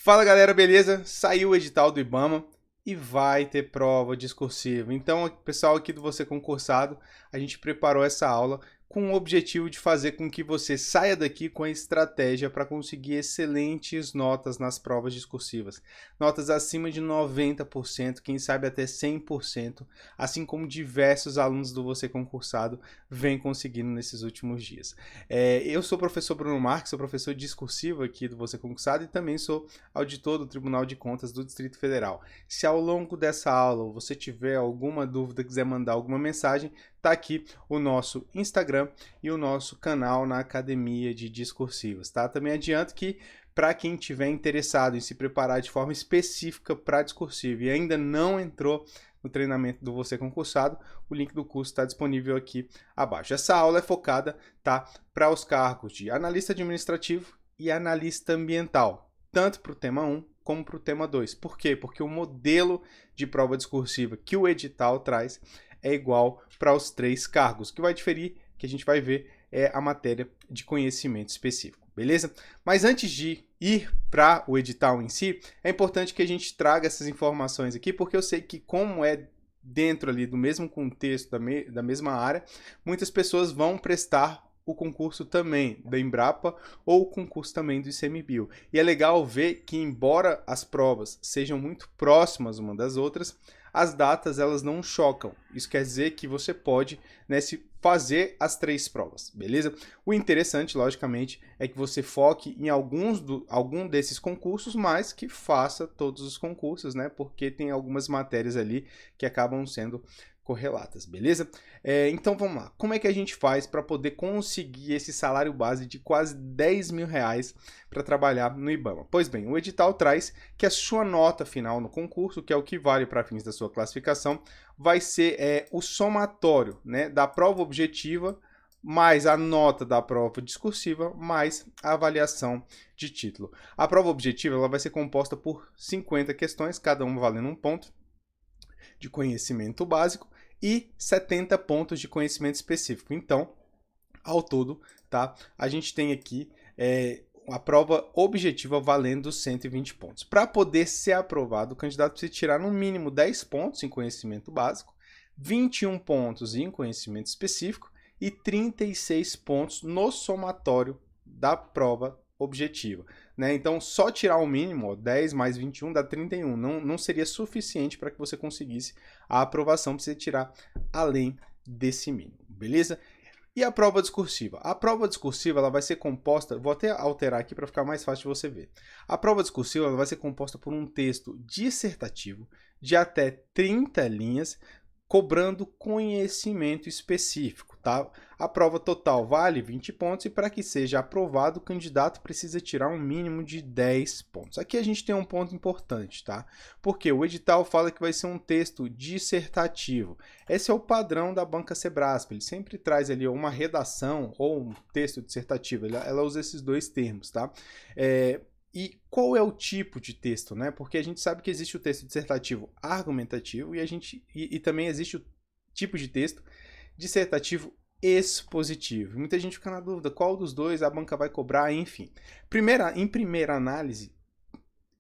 Fala galera, beleza? Saiu o edital do IBAMA e vai ter prova discursiva. Então, pessoal aqui do Você Concursado, a gente preparou essa aula com o objetivo de fazer com que você saia daqui com a estratégia para conseguir excelentes notas nas provas discursivas. Notas acima de 90%, quem sabe até 100%, assim como diversos alunos do Você Concursado vêm conseguindo nesses últimos dias. Eu sou o professor Bruno Marques, sou professor discursivo aqui do Você Concursado e também sou auditor do Tribunal de Contas do Distrito Federal. Se ao longo dessa aula você tiver alguma dúvida, quiser mandar alguma mensagem, tá aqui o nosso Instagram e o nosso canal na Academia de Discursivas, tá? Também adianto que para quem tiver interessado em se preparar de forma específica para discursivo e ainda não entrou no treinamento do Você Concursado, o link do curso está disponível aqui abaixo. Essa aula é focada, tá, para os cargos de analista administrativo e analista ambiental, tanto para o tema 1 como para o tema 2. Por quê? Porque o modelo de prova discursiva que o edital traz é igual para os 3 cargos. O que vai diferir, que a gente vai ver, é a matéria de conhecimento específico, beleza? Mas antes de ir para o edital em si, é importante que a gente traga essas informações aqui, porque eu sei que como é dentro ali do mesmo contexto, da mesma área, muitas pessoas vão prestar o concurso também da Embrapa ou o concurso também do ICMBio. E é legal ver que, embora as provas sejam muito próximas uma das outras, as datas elas não chocam. Isso quer dizer que você pode, né, se fazer as 3 provas, beleza? O interessante, logicamente, é que você foque em algum desses concursos, mas que faça todos os concursos, né? Porque tem algumas matérias ali que acabam sendo correlatas, beleza? Então vamos lá. Como é que a gente faz para poder conseguir esse salário base de quase 10 mil reais para trabalhar no IBAMA? Pois bem, o edital traz que a sua nota final no concurso, que é o que vale para fins da sua classificação, vai ser o somatório, né, da prova objetiva mais a nota da prova discursiva, mais a avaliação de título. A prova objetiva ela vai ser composta por 50 questões, cada uma valendo um ponto de conhecimento básico e 70 pontos de conhecimento específico. Então, ao todo, tá, a gente tem aqui a prova objetiva valendo 120 pontos. Para poder ser aprovado, o candidato precisa tirar no mínimo 10 pontos em conhecimento básico, 21 pontos em conhecimento específico e 36 pontos no somatório da prova objetiva, né? Então, só tirar o mínimo, 10 mais 21 dá 31. Não seria suficiente para que você conseguisse a aprovação, precisa tirar além desse mínimo, beleza? E a prova discursiva? A prova discursiva ela vai ser composta, vou até alterar aqui para ficar mais fácil de você ver. A prova discursiva ela vai ser composta por um texto dissertativo de até 30 linhas, cobrando conhecimento específico, tá? A prova total vale 20 pontos e para que seja aprovado, o candidato precisa tirar um mínimo de 10 pontos. Aqui a gente tem um ponto importante, tá? Porque o edital fala que vai ser um texto dissertativo. Esse é o padrão da banca Sebrasp, ele sempre traz ali uma redação ou um texto dissertativo, ela usa esses 2 termos, tá? E qual é o tipo de texto, né? Porque a gente sabe que existe o texto dissertativo argumentativo e também existe o tipo de texto dissertativo expositivo. Muita gente fica na dúvida qual dos dois a banca vai cobrar, enfim. Em primeira análise,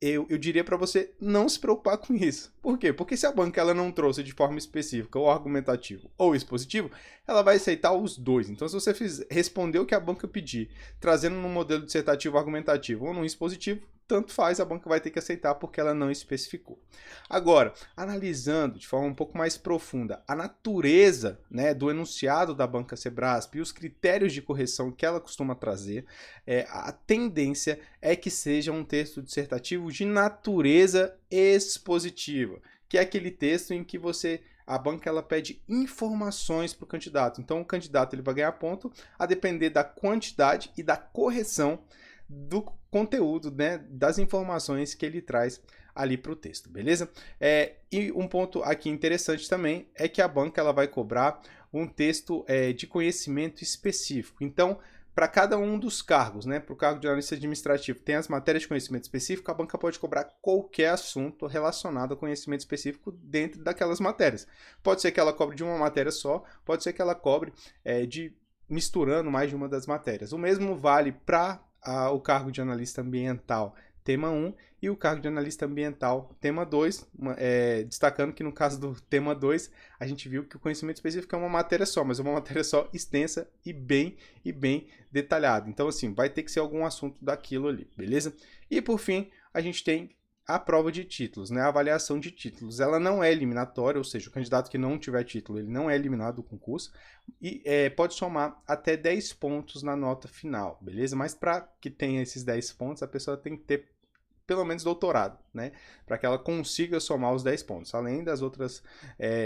eu diria para você não se preocupar com isso. Por quê? Porque se a banca ela não trouxe de forma específica ou argumentativo ou expositivo, ela vai aceitar os 2. Então, se você responder o que a banca pedir, trazendo num modelo dissertativo argumentativo ou num expositivo, tanto faz, a banca vai ter que aceitar porque ela não especificou. Agora, analisando de forma um pouco mais profunda a natureza, né, do enunciado da banca Sebrasp e os critérios de correção que ela costuma trazer, a tendência é que seja um texto dissertativo de natureza expositiva, que é aquele texto em que a banca ela pede informações para o candidato. Então, o candidato ele vai ganhar ponto a depender da quantidade e da correção do conteúdo, né, das informações que ele traz ali para o texto, beleza? E um ponto aqui interessante também é que a banca ela vai cobrar um texto de conhecimento específico. Então, para cada um dos cargos, né, para o cargo de analista administrativo, tem as matérias de conhecimento específico, a banca pode cobrar qualquer assunto relacionado a conhecimento específico dentro daquelas matérias. Pode ser que ela cobre de uma matéria só, pode ser que ela cobre misturando mais de uma das matérias. O mesmo vale para o cargo de analista ambiental. tema 1, e o cargo de analista ambiental, tema 2, destacando que no caso do tema 2, a gente viu que o conhecimento específico é uma matéria só, mas é uma matéria só extensa e bem detalhada. Então, assim, vai ter que ser algum assunto daquilo ali, beleza? E por fim, a gente tem a prova de títulos, né? A avaliação de títulos. Ela não é eliminatória, ou seja, o candidato que não tiver título, ele não é eliminado do concurso e pode somar até 10 pontos na nota final, beleza? Mas para que tenha esses 10 pontos, a pessoa tem que ter pelo menos doutorado, né? Para que ela consiga somar os 10 pontos, além das outras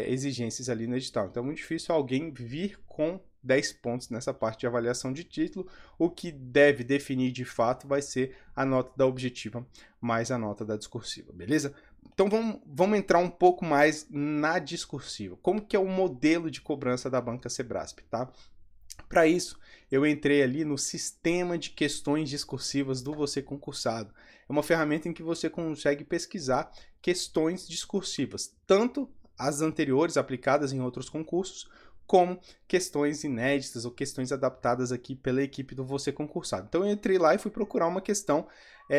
exigências ali no edital. Então é muito difícil alguém vir com 10 pontos nessa parte de avaliação de título. O que deve definir de fato vai ser a nota da objetiva mais a nota da discursiva, beleza? Então vamos entrar um pouco mais na discursiva. Como que é o modelo de cobrança da banca Sebrasp, tá? Para isso, eu entrei ali no sistema de questões discursivas do Você Concursado. É uma ferramenta em que você consegue pesquisar questões discursivas, tanto as anteriores aplicadas em outros concursos, como questões inéditas ou questões adaptadas aqui pela equipe do Você Concursado. Então eu entrei lá e fui procurar uma questão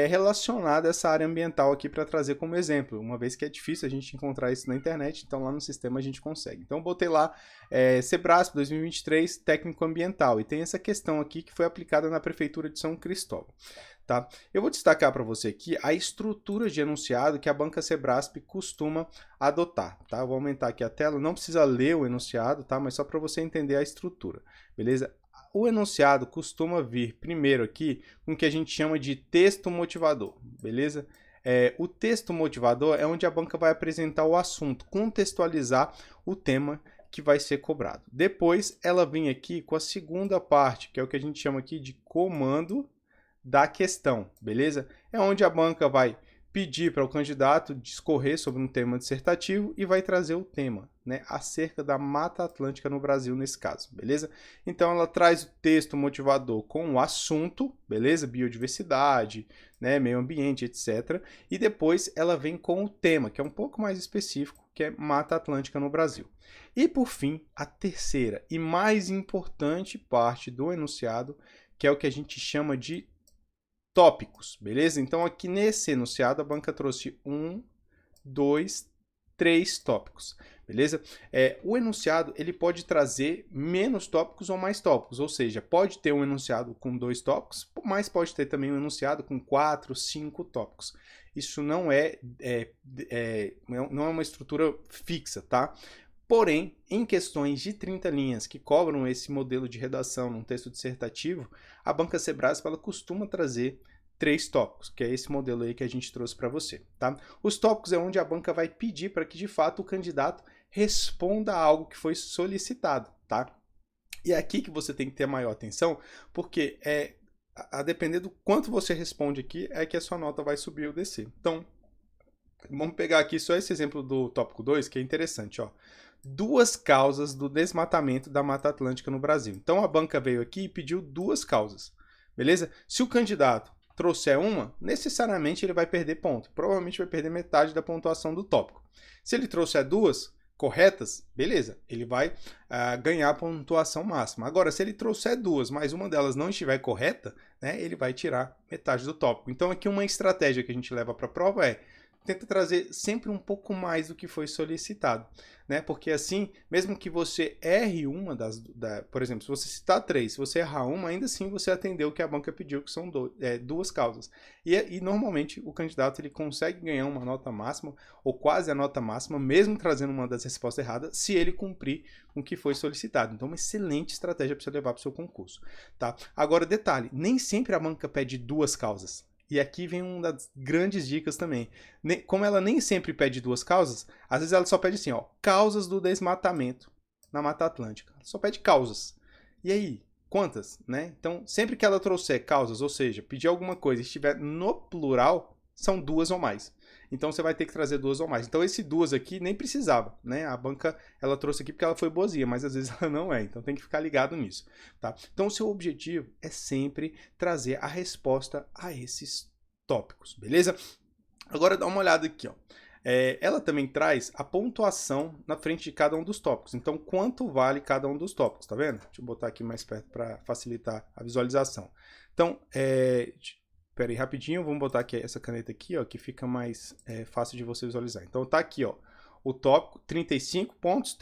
relacionada a essa área ambiental aqui para trazer como exemplo, uma vez que é difícil a gente encontrar isso na internet, então lá no sistema a gente consegue. Então eu botei lá Sebrasp 2023 técnico ambiental e tem essa questão aqui que foi aplicada na Prefeitura de São Cristóvão. Tá? Eu vou destacar para você aqui a estrutura de enunciado que a banca Sebrasp costuma adotar. Tá? Eu vou aumentar aqui a tela, não precisa ler o enunciado, tá? Mas só para você entender a estrutura, beleza? O enunciado costuma vir primeiro aqui com o que a gente chama de texto motivador, beleza? O texto motivador é onde a banca vai apresentar o assunto, contextualizar o tema que vai ser cobrado. Depois ela vem aqui com a segunda parte, que é o que a gente chama aqui de comando da questão, beleza? É onde a banca vai pedir para o candidato discorrer sobre um tema dissertativo e vai trazer o tema, né, acerca da Mata Atlântica no Brasil nesse caso, beleza? Então ela traz o texto motivador com o assunto, beleza? Biodiversidade, né, meio ambiente, etc. E depois ela vem com o tema, que é um pouco mais específico, que é Mata Atlântica no Brasil. E por fim, a terceira e mais importante parte do enunciado, que é o que a gente chama de tópicos, beleza? Então aqui nesse enunciado a banca trouxe 1, 2, 3 tópicos, beleza? O enunciado ele pode trazer menos tópicos ou mais tópicos, ou seja, pode ter um enunciado com 2 tópicos, mas pode ter também um enunciado com 4, 5 tópicos. Isso não é uma estrutura fixa, tá? Porém, em questões de 30 linhas que cobram esse modelo de redação num texto dissertativo, a banca Sebrasp ela costuma trazer 3 tópicos, que é esse modelo aí que a gente trouxe para você, tá? Os tópicos é onde a banca vai pedir para que de fato o candidato responda a algo que foi solicitado, tá? E é aqui que você tem que ter maior atenção, porque a depender do quanto você responde aqui, é que a sua nota vai subir ou descer. Então, vamos pegar aqui só esse exemplo do tópico 2, que é interessante, ó. 2 causas do desmatamento da Mata Atlântica no Brasil. Então a banca veio aqui e pediu 2 causas, beleza? Se o candidato trouxer uma, necessariamente ele vai perder ponto. Provavelmente vai perder metade da pontuação do tópico. Se ele trouxer 2 corretas, beleza, ele vai ganhar a pontuação máxima. Agora, se ele trouxer 2, mas uma delas não estiver correta, né, ele vai tirar metade do tópico. Então aqui uma estratégia que a gente leva para a prova tenta trazer sempre um pouco mais do que foi solicitado, né? Porque assim, mesmo que você erre uma por exemplo, se você citar 3, se você errar uma, ainda assim você atendeu o que a banca pediu, que são 2 causas. E normalmente o candidato ele consegue ganhar uma nota máxima, ou quase a nota máxima, mesmo trazendo uma das respostas erradas, se ele cumprir com o que foi solicitado. Então, uma excelente estratégia para você levar para o seu concurso, tá? Agora, detalhe, nem sempre a banca pede 2 causas. E aqui vem uma das grandes dicas também. Como ela nem sempre pede 2 causas, às vezes ela só pede assim, ó, causas do desmatamento na Mata Atlântica. Ela só pede causas. E aí, quantas, né? Então, sempre que ela trouxer causas, ou seja, pedir alguma coisa e estiver no plural, são 2 ou mais. Então, você vai ter que trazer 2 ou mais. Então, esse 2 aqui nem precisava, né? A banca, ela trouxe aqui porque ela foi boazinha, mas às vezes ela não é. Então, tem que ficar ligado nisso, tá? Então, o seu objetivo é sempre trazer a resposta a esses tópicos, beleza? Agora, dá uma olhada aqui, ó. Ela também traz a pontuação na frente de cada um dos tópicos. Então, quanto vale cada um dos tópicos, tá vendo? Deixa eu botar aqui mais perto para facilitar a visualização. Então, Pera aí, rapidinho, vamos botar aqui essa caneta aqui, ó, que fica mais fácil de você visualizar. Então tá aqui, ó, o tópico, 35 pontos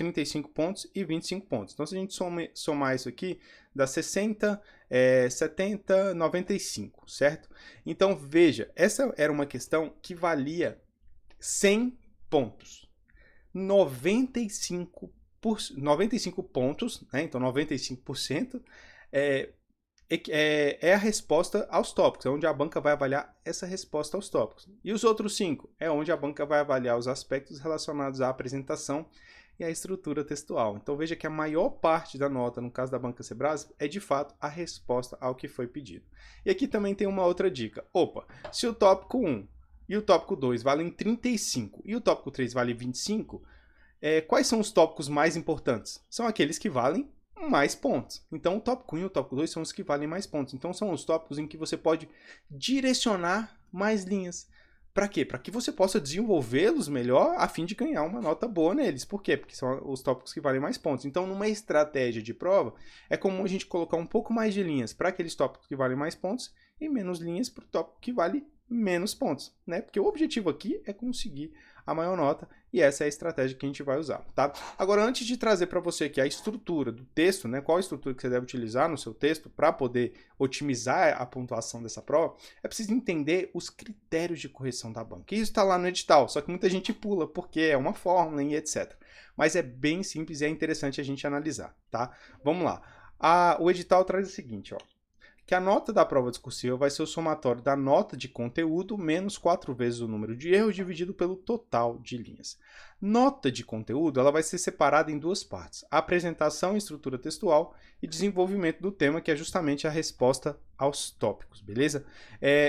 e 25 pontos. Então se a gente somar isso aqui, dá 60, 70, 95, certo? Então veja, essa era uma questão que valia 100 pontos. 95 pontos, né? Então 95% é a resposta aos tópicos, é onde a banca vai avaliar essa resposta aos tópicos. E os outros 5 é onde a banca vai avaliar os aspectos relacionados à apresentação e à estrutura textual. Então veja que a maior parte da nota, no caso da banca Sebrasp, é de fato a resposta ao que foi pedido. E aqui também tem uma outra dica. Opa, se o tópico 1 e o tópico 2 valem 35 e o tópico 3 vale 25, quais são os tópicos mais importantes? São aqueles que valem mais pontos. Então o tópico 1 e o tópico 2 são os que valem mais pontos. Então são os tópicos em que você pode direcionar mais linhas. Para quê? Para que você possa desenvolvê-los melhor a fim de ganhar uma nota boa neles. Por quê? Porque são os tópicos que valem mais pontos. Então numa estratégia de prova, é comum a gente colocar um pouco mais de linhas para aqueles tópicos que valem mais pontos e menos linhas para o tópico que vale menos pontos, né? Porque o objetivo aqui é conseguir a maior nota e essa é a estratégia que a gente vai usar, tá? Agora, antes de trazer para você aqui a estrutura do texto, né? Qual a estrutura que você deve utilizar no seu texto para poder otimizar a pontuação dessa prova, é preciso entender os critérios de correção da banca. Isso está lá no edital, só que muita gente pula porque é uma fórmula e etc. Mas é bem simples e é interessante a gente analisar, tá? Vamos lá. O edital traz o seguinte, ó, que a nota da prova discursiva vai ser o somatório da nota de conteúdo menos 4 vezes o número de erros dividido pelo total de linhas. Nota de conteúdo ela vai ser separada em duas partes, a apresentação e estrutura textual e desenvolvimento do tema, que é justamente a resposta aos tópicos, beleza?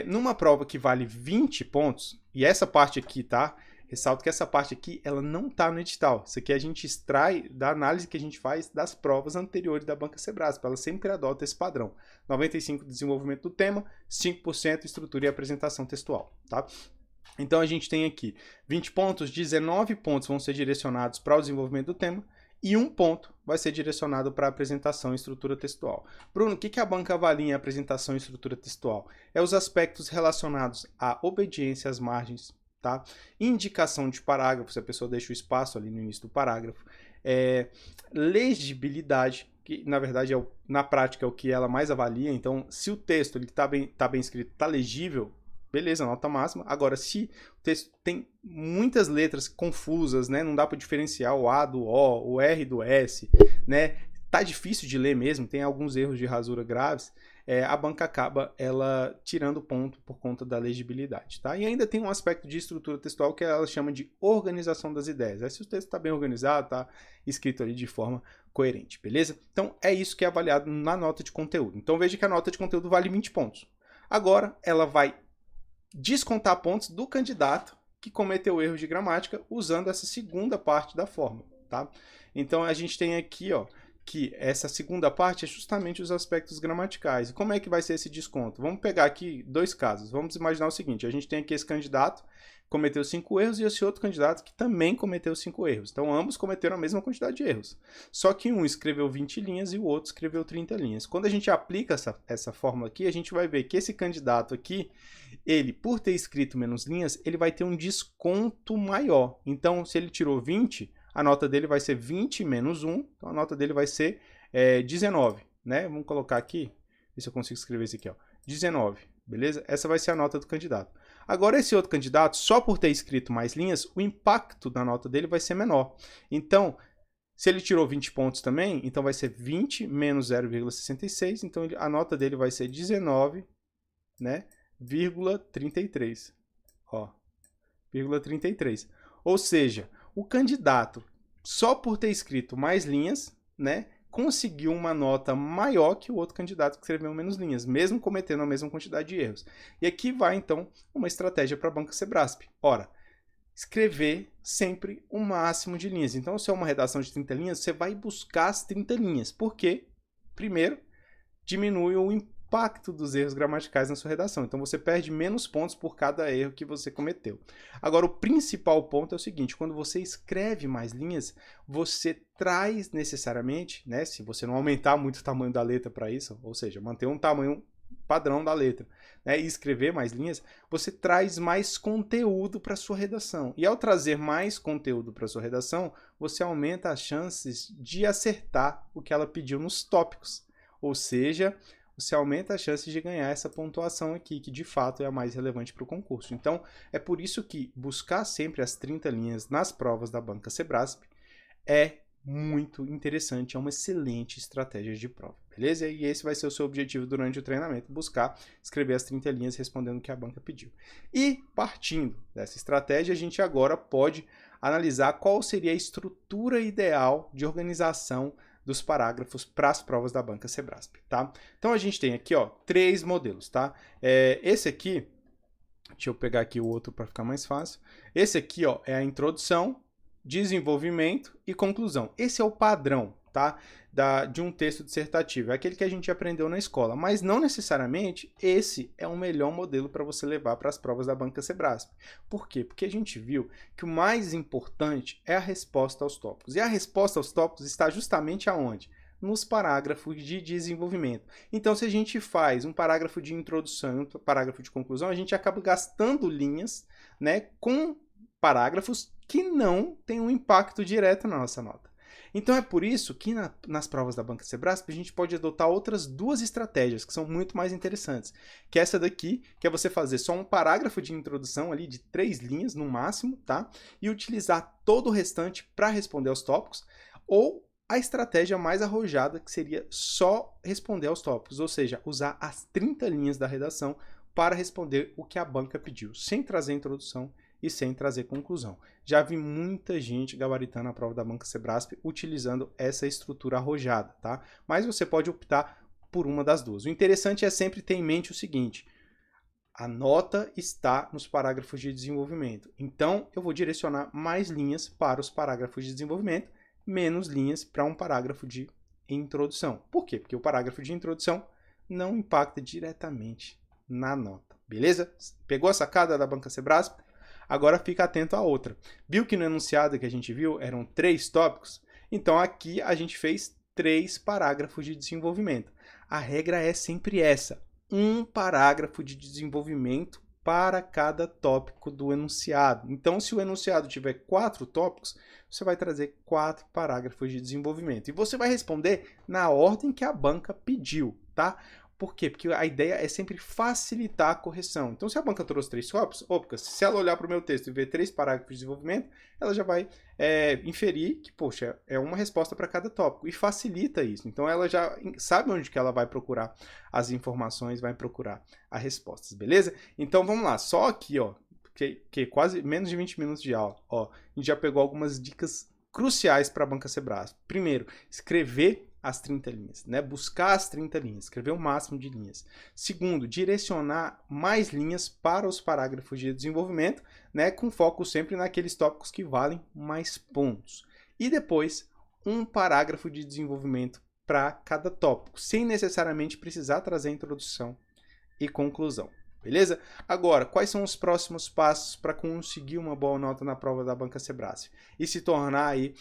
Numa prova que vale 20 pontos, e essa parte aqui, tá? Ressalto que essa parte aqui, ela não está no edital. Isso aqui a gente extrai da análise que a gente faz das provas anteriores da banca Sebrasp. Ela sempre adota esse padrão. 95% desenvolvimento do tema, 5% estrutura e apresentação textual, tá? Então a gente tem aqui 20 pontos, 19 pontos vão ser direcionados para o desenvolvimento do tema e 1 ponto vai ser direcionado para a apresentação e estrutura textual. Bruno, o que a banca avalia em apresentação e estrutura textual? É os aspectos relacionados à obediência às margens, tá? Indicação de parágrafo, se a pessoa deixa o espaço ali no início do parágrafo. Legibilidade, que na verdade na prática é o que ela mais avalia. Então, se o texto está bem escrito, está legível, beleza, nota máxima. Agora, se o texto tem muitas letras confusas, né, não dá para diferenciar o A do O, o R do S, né, tá difícil de ler mesmo, tem alguns erros de rasura graves, a banca acaba ela tirando ponto por conta da legibilidade, tá? E ainda tem um aspecto de estrutura textual que ela chama de organização das ideias. Se o texto está bem organizado, está escrito ali de forma coerente, beleza? Então é isso que é avaliado na nota de conteúdo. Então veja que a nota de conteúdo vale 20 pontos. Agora ela vai descontar pontos do candidato que cometeu erros de gramática usando essa segunda parte da fórmula, tá? Então a gente tem aqui, ó, que essa segunda parte é justamente os aspectos gramaticais. E como é que vai ser esse desconto? Vamos pegar aqui dois casos. Vamos imaginar o seguinte, a gente tem aqui esse candidato que cometeu 5 erros e esse outro candidato que também cometeu 5 erros. Então, ambos cometeram a mesma quantidade de erros. Só que um escreveu 20 linhas e o outro escreveu 30 linhas. Quando a gente aplica essa fórmula aqui, a gente vai ver que esse candidato aqui, ele, por ter escrito menos linhas, ele vai ter um desconto maior. Então, se ele tirou 20, a nota dele vai ser 20 menos 1, então a nota dele vai ser 19, né? Vamos colocar aqui, ver se eu consigo escrever isso aqui, ó, 19, beleza? Essa vai ser a nota do candidato. Agora, esse outro candidato, só por ter escrito mais linhas, o impacto da nota dele vai ser menor. Então, se ele tirou 20 pontos também, então vai ser 20 menos 0,66, então a nota dele vai ser 19, né, ,33, ó, ,33. Ou seja, o candidato, só por ter escrito mais linhas, né, conseguiu uma nota maior que o outro candidato que escreveu menos linhas, mesmo cometendo a mesma quantidade de erros. E aqui vai, então, uma estratégia para a banca Sebrasp. Ora, escrever sempre o máximo de linhas. Então, se é uma redação de 30 linhas, você vai buscar as 30 linhas. Por quê? Primeiro, diminui o impacto dos erros gramaticais na sua redação. Então, você perde menos pontos por cada erro que você cometeu. Agora, o principal ponto é o seguinte, quando você escreve mais linhas, você traz necessariamente, né, se você não aumentar muito o tamanho da letra para isso, ou seja, manter um tamanho padrão da letra, né, e escrever mais linhas, você traz mais conteúdo para sua redação. E ao trazer mais conteúdo para sua redação, você aumenta as chances de acertar o que ela pediu nos tópicos. Ou seja, você aumenta as chances de ganhar essa pontuação aqui, que de fato é a mais relevante para o concurso. Então, é por isso que buscar sempre as 30 linhas nas provas da Banca Sebrasp é muito interessante, é uma excelente estratégia de prova, beleza? E esse vai ser o seu objetivo durante o treinamento, buscar escrever as 30 linhas respondendo o que a banca pediu. E partindo dessa estratégia, a gente agora pode analisar qual seria a estrutura ideal de organização dos parágrafos para as provas da Banca Sebrasp, tá? Então a gente tem aqui, ó, 3 modelos, tá? Esse aqui, deixa eu pegar aqui o outro para ficar mais fácil. Esse aqui, ó, é a introdução, desenvolvimento e conclusão. Esse é o padrão, tá? De um texto dissertativo. É aquele que a gente aprendeu na escola, mas não necessariamente esse é o melhor modelo para você levar para as provas da Banca Sebrasp. Por quê? Porque a gente viu que o mais importante é a resposta aos tópicos. E a resposta aos tópicos está justamente aonde? Nos parágrafos de desenvolvimento. Então, se a gente faz um parágrafo de introdução e um parágrafo de conclusão, a gente acaba gastando linhas, né, com parágrafos que não têm um impacto direto na nossa nota. Então é por isso que nas provas da Banca Sebrasp a gente pode adotar outras 2 estratégias que são muito mais interessantes, que é essa daqui, que é você fazer só um parágrafo de introdução ali de 3 linhas no máximo, tá? E utilizar todo o restante para responder aos tópicos, ou a estratégia mais arrojada, que seria só responder aos tópicos, ou seja, usar as 30 linhas da redação para responder o que a banca pediu, sem trazer introdução e sem trazer conclusão. Já vi muita gente gabaritando a prova da Banca Sebrasp utilizando essa estrutura arrojada, tá? Mas você pode optar por uma das 2. O interessante é sempre ter em mente o seguinte: a nota está nos parágrafos de desenvolvimento. Então, eu vou direcionar mais linhas para os parágrafos de desenvolvimento, menos linhas para um parágrafo de introdução. Por quê? Porque o parágrafo de introdução não impacta diretamente na nota. Beleza? Pegou a sacada da Banca Sebrasp? Agora fica atento à outra. Viu que no enunciado que a gente viu eram 3 tópicos? Então aqui a gente fez 3 parágrafos de desenvolvimento. A regra é sempre essa: um parágrafo de desenvolvimento para cada tópico do enunciado. Então, se o enunciado tiver 4 tópicos, você vai trazer 4 parágrafos de desenvolvimento. E você vai responder na ordem que a banca pediu, tá? Por quê? Porque a ideia é sempre facilitar a correção. Então, se a banca trouxe 3 tópicos, se ela olhar para o meu texto e ver 3 parágrafos de desenvolvimento, ela já vai inferir que, poxa, é uma resposta para cada tópico. E facilita isso. Então, ela já sabe onde que ela vai procurar as informações, vai procurar as respostas, beleza? Então, vamos lá. Só aqui, ó, que quase menos de 20 minutos de aula, ó, a gente já pegou algumas dicas cruciais para a Banca Sebrasp. Primeiro, escrever as 30 linhas, né? Buscar as 30 linhas, escrever o máximo de linhas. Segundo, direcionar mais linhas para os parágrafos de desenvolvimento, né? Com foco sempre naqueles tópicos que valem mais pontos. E depois, um parágrafo de desenvolvimento para cada tópico, sem necessariamente precisar trazer introdução e conclusão. Beleza? Agora, quais são os próximos passos para conseguir uma boa nota na prova da Banca Sebrasp e se tornar aí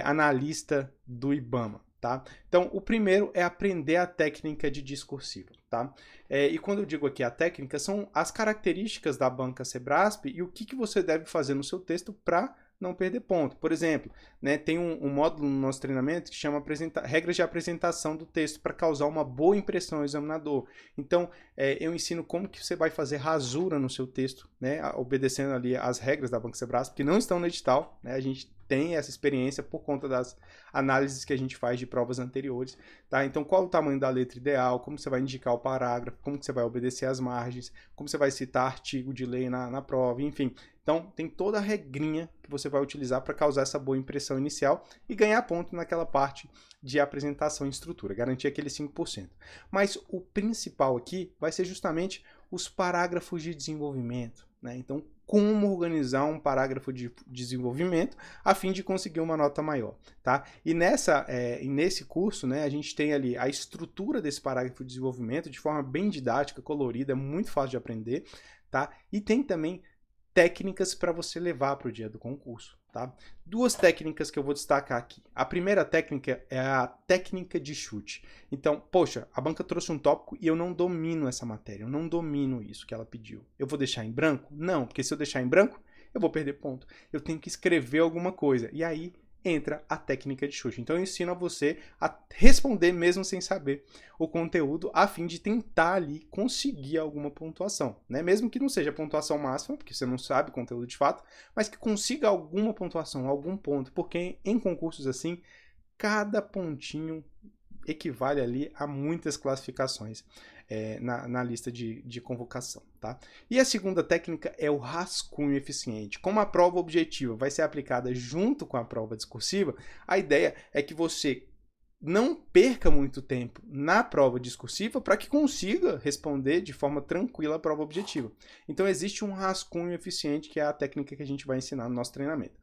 analista do IBAMA? Tá? Então, o primeiro é aprender a técnica de discursiva. Tá? E quando eu digo aqui a técnica, são as características da Banca Sebrasp e o que você deve fazer no seu texto para não perder ponto. Por exemplo, né, tem um módulo no nosso treinamento que chama regras de apresentação do texto para causar uma boa impressão ao examinador. Então, eu ensino como que você vai fazer rasura no seu texto, né, obedecendo ali as regras da Banca Sebrasp, que não estão no edital, né, a gente tem essa experiência por conta das análises que a gente faz de provas anteriores, tá? Então, qual o tamanho da letra ideal, como você vai indicar o parágrafo, como que você vai obedecer as margens, como você vai citar artigo de lei na prova, enfim. Então, tem toda a regrinha que você vai utilizar para causar essa boa impressão inicial e ganhar ponto naquela parte de apresentação e estrutura, garantir aquele 5%. Mas o principal aqui vai ser justamente os parágrafos de desenvolvimento, né? Então, como organizar um parágrafo de desenvolvimento a fim de conseguir uma nota maior, tá? E nesse curso, né, a gente tem ali a estrutura desse parágrafo de desenvolvimento de forma bem didática, colorida, é muito fácil de aprender, tá? E tem também técnicas para você levar para o dia do concurso, tá? Duas técnicas que eu vou destacar aqui. A primeira técnica é a técnica de chute. Então, poxa, a banca trouxe um tópico e eu não domino essa matéria, eu não domino isso que ela pediu. Eu vou deixar em branco? Não, porque se eu deixar em branco, eu vou perder ponto. Eu tenho que escrever alguma coisa. E aí entra a técnica de chute. Então eu ensino a você a responder mesmo sem saber o conteúdo, a fim de tentar ali conseguir alguma pontuação, né? Mesmo que não seja a pontuação máxima, porque você não sabe o conteúdo de fato, mas que consiga alguma pontuação, algum ponto, porque em concursos assim, cada pontinho equivale ali a muitas classificações na lista de convocação, tá? E a segunda técnica é o rascunho eficiente. Como a prova objetiva vai ser aplicada junto com a prova discursiva, a ideia é que você não perca muito tempo na prova discursiva para que consiga responder de forma tranquila a prova objetiva. Então existe um rascunho eficiente, que é a técnica que a gente vai ensinar no nosso treinamento.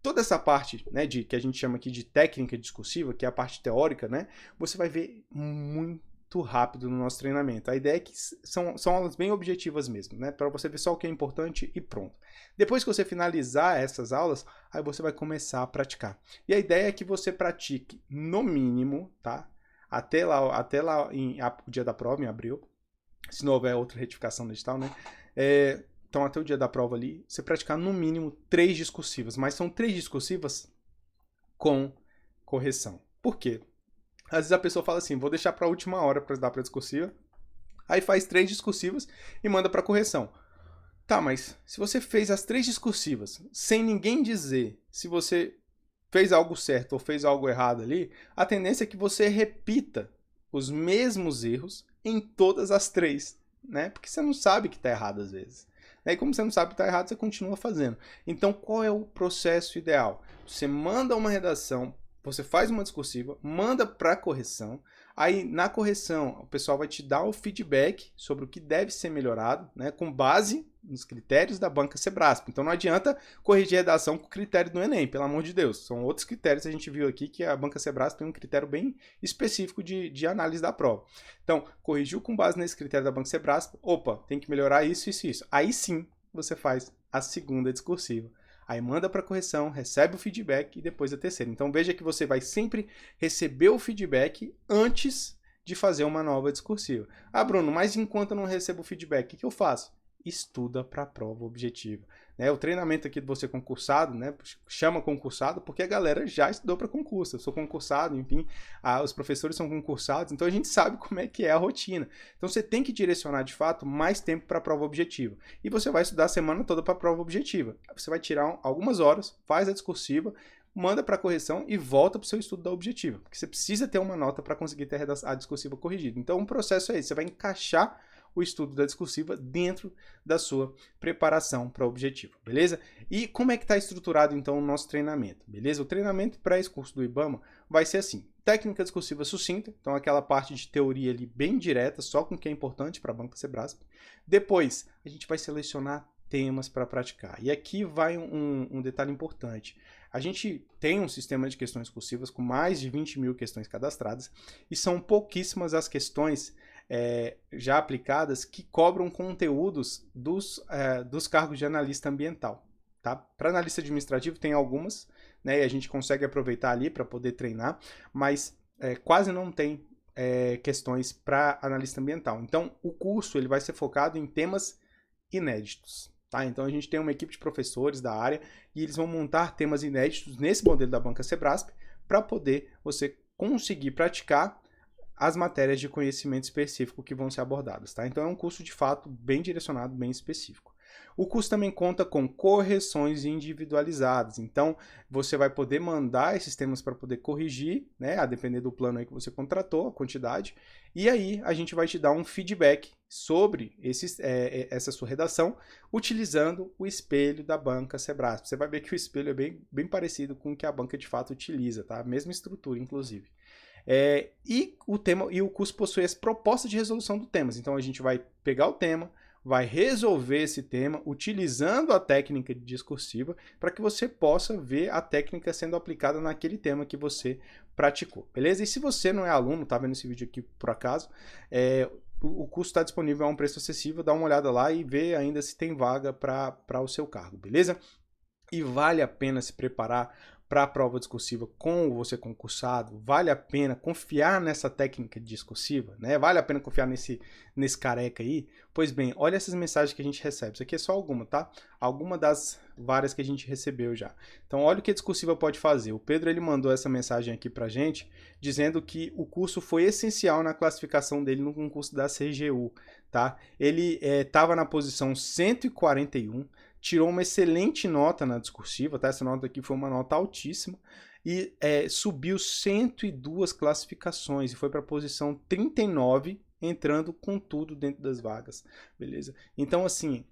Toda essa parte, né, que a gente chama aqui de técnica discursiva, que é a parte teórica, né, você vai ver muito rápido no nosso treinamento. A ideia é que são aulas bem objetivas mesmo, né, para você ver só o que é importante e pronto. Depois que você finalizar essas aulas, aí você vai começar a praticar. E a ideia é que você pratique no mínimo, tá, até lá o dia da prova, em abril, se não houver outra retificação no edital, né, então, até o dia da prova ali, você praticar no mínimo 3 discursivas. Mas são 3 discursivas com correção. Por quê? Às vezes a pessoa fala assim, vou deixar para a última hora para dar para discursiva. Aí faz 3 discursivas e manda para correção. Tá, mas se você fez as 3 discursivas sem ninguém dizer se você fez algo certo ou fez algo errado ali, a tendência é que você repita os mesmos erros em todas as 3, né? Porque você não sabe que está errado às vezes. Aí, como você não sabe que está errado, você continua fazendo. Então, qual é o processo ideal? Você manda uma redação, você faz uma discursiva, manda para correção. Aí, na correção, o pessoal vai te dar o feedback sobre o que deve ser melhorado, né, com base nos critérios da banca Sebrasp. Então, não adianta corrigir a redação com o critério do Enem, pelo amor de Deus. São outros critérios que a gente viu aqui, que a banca Sebrasp tem um critério bem específico de análise da prova. Então, corrigiu com base nesse critério da banca Sebrasp, opa, tem que melhorar isso, isso e isso. Aí sim, você faz a segunda discursiva. Aí manda para correção, recebe o feedback e depois a terceira. Então veja que você vai sempre receber o feedback antes de fazer uma nova discursiva. Ah, Bruno, mas enquanto eu não recebo o feedback, o que eu faço? Estuda para a prova objetiva. Né? O treinamento aqui do Você Concursado, né? Chama concursado porque a galera já estudou para concurso. Eu sou concursado, enfim, os professores são concursados, então a gente sabe como é que é a rotina. Então você tem que direcionar de fato mais tempo para a prova objetiva. E você vai estudar a semana toda para a prova objetiva. Você vai tirar algumas horas, faz a discursiva, manda para a correção e volta para o seu estudo da objetiva. Porque você precisa ter uma nota para conseguir ter a discursiva corrigida. Então o processo é esse, você vai encaixar o estudo da discursiva dentro da sua preparação para o objetivo, beleza? E como é que está estruturado então o nosso treinamento, beleza? O treinamento para esse curso do IBAMA vai ser assim: técnica discursiva sucinta, então aquela parte de teoria ali bem direta, só com o que é importante para a banca Sebrasp. Depois, a gente vai selecionar temas para praticar. E aqui vai um detalhe importante. A gente tem um sistema de questões cursivas com mais de 20 mil questões cadastradas e são pouquíssimas as questões já aplicadas que cobram conteúdos dos cargos de analista ambiental. Tá? Para analista administrativo tem algumas, né, e a gente consegue aproveitar ali para poder treinar, mas quase não tem questões para analista ambiental. Então o curso ele vai ser focado em temas inéditos. Tá? Então a gente tem uma equipe de professores da área e eles vão montar temas inéditos nesse modelo da banca Sebrasp para poder você conseguir praticar as matérias de conhecimento específico que vão ser abordadas, tá? Então é um curso de fato bem direcionado, bem específico. O curso também conta com correções individualizadas, então você vai poder mandar esses temas para poder corrigir, né, a depender do plano aí que você contratou, a quantidade, e aí a gente vai te dar um feedback sobre essa sua redação, utilizando o espelho da banca Sebrasp. Você vai ver que o espelho é bem parecido com o que a banca de fato utiliza, tá? A mesma estrutura, inclusive. E o curso possui as propostas de resolução do tema. Então a gente vai pegar o tema, vai resolver esse tema utilizando a técnica discursiva para que você possa ver a técnica sendo aplicada naquele tema que você praticou, beleza? E se você não é aluno, tá vendo esse vídeo aqui por acaso, o curso está disponível a um preço acessível, dá uma olhada lá e vê ainda se tem vaga para o seu cargo, beleza? E vale a pena se preparar para a prova discursiva com você concursado, vale a pena confiar nessa técnica discursiva, né? Vale a pena confiar nesse careca aí? Pois bem, olha essas mensagens que a gente recebe. Isso aqui é só alguma, tá? Alguma das várias que a gente recebeu já. Então, olha o que a discursiva pode fazer. O Pedro, ele mandou essa mensagem aqui pra gente, dizendo que o curso foi essencial na classificação dele no concurso da CGU, tá? Ele estava na posição 141, tirou uma excelente nota na discursiva, tá? Essa nota aqui foi uma nota altíssima e subiu 102 classificações e foi para a posição 39, entrando com tudo dentro das vagas, beleza? Então, assim,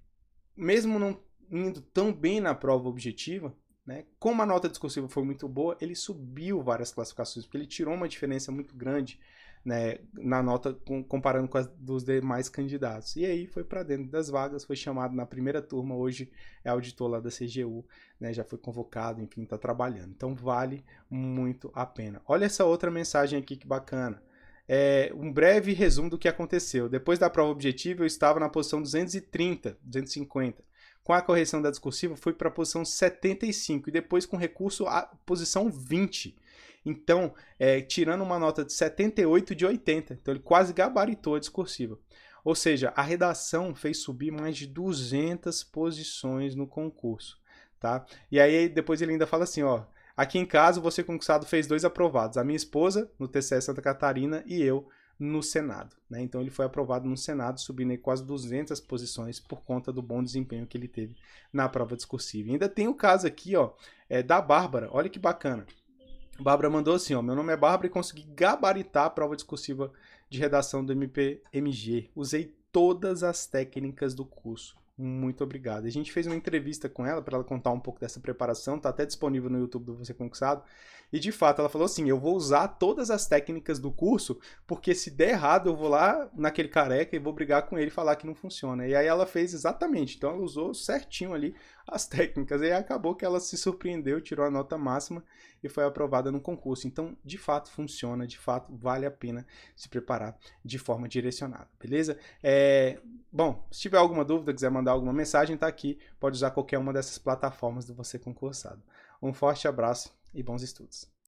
mesmo não indo tão bem na prova objetiva, né, como a nota discursiva foi muito boa, ele subiu várias classificações, porque ele tirou uma diferença muito grande, né, na nota comparando com as dos demais candidatos. E aí foi para dentro das vagas, foi chamado na primeira turma, hoje é auditor lá da CGU, né, já foi convocado, enfim, está trabalhando. Então vale muito a pena. Olha essa outra mensagem aqui que bacana. Um breve resumo do que aconteceu. Depois da prova objetiva, eu estava na posição 230, 250. Com a correção da discursiva, fui para a posição 75 e depois com recurso à posição 20. Então, tirando uma nota de 78 de 80. Então, ele quase gabaritou a discursiva. Ou seja, a redação fez subir mais de 200 posições no concurso, tá? E aí, depois ele ainda fala assim, ó, aqui em casa, você concursado fez 2 aprovados. A minha esposa, no TCE Santa Catarina, e eu, no Senado, né? Então ele foi aprovado no Senado, subindo aí quase 200 posições por conta do bom desempenho que ele teve na prova discursiva. E ainda tem o caso aqui, ó, da Bárbara. Olha que bacana. A Bárbara mandou assim, ó, meu nome é Bárbara e consegui gabaritar a prova discursiva de redação do MPMG. Usei todas as técnicas do curso. Muito obrigado. A gente fez uma entrevista com ela para ela contar um pouco dessa preparação, tá até disponível no YouTube do Você Concursado. E de fato ela falou assim: eu vou usar todas as técnicas do curso, porque se der errado eu vou lá naquele careca e vou brigar com ele e falar que não funciona. E aí ela fez exatamente, então ela usou certinho ali as técnicas. E aí acabou que ela se surpreendeu, tirou a nota máxima e foi aprovada no concurso. Então, de fato funciona, de fato vale a pena se preparar de forma direcionada, beleza? Bom, se tiver alguma dúvida, quiser mandar alguma mensagem, tá aqui. Pode usar qualquer uma dessas plataformas do Você Concursado. Um forte abraço e bons estudos.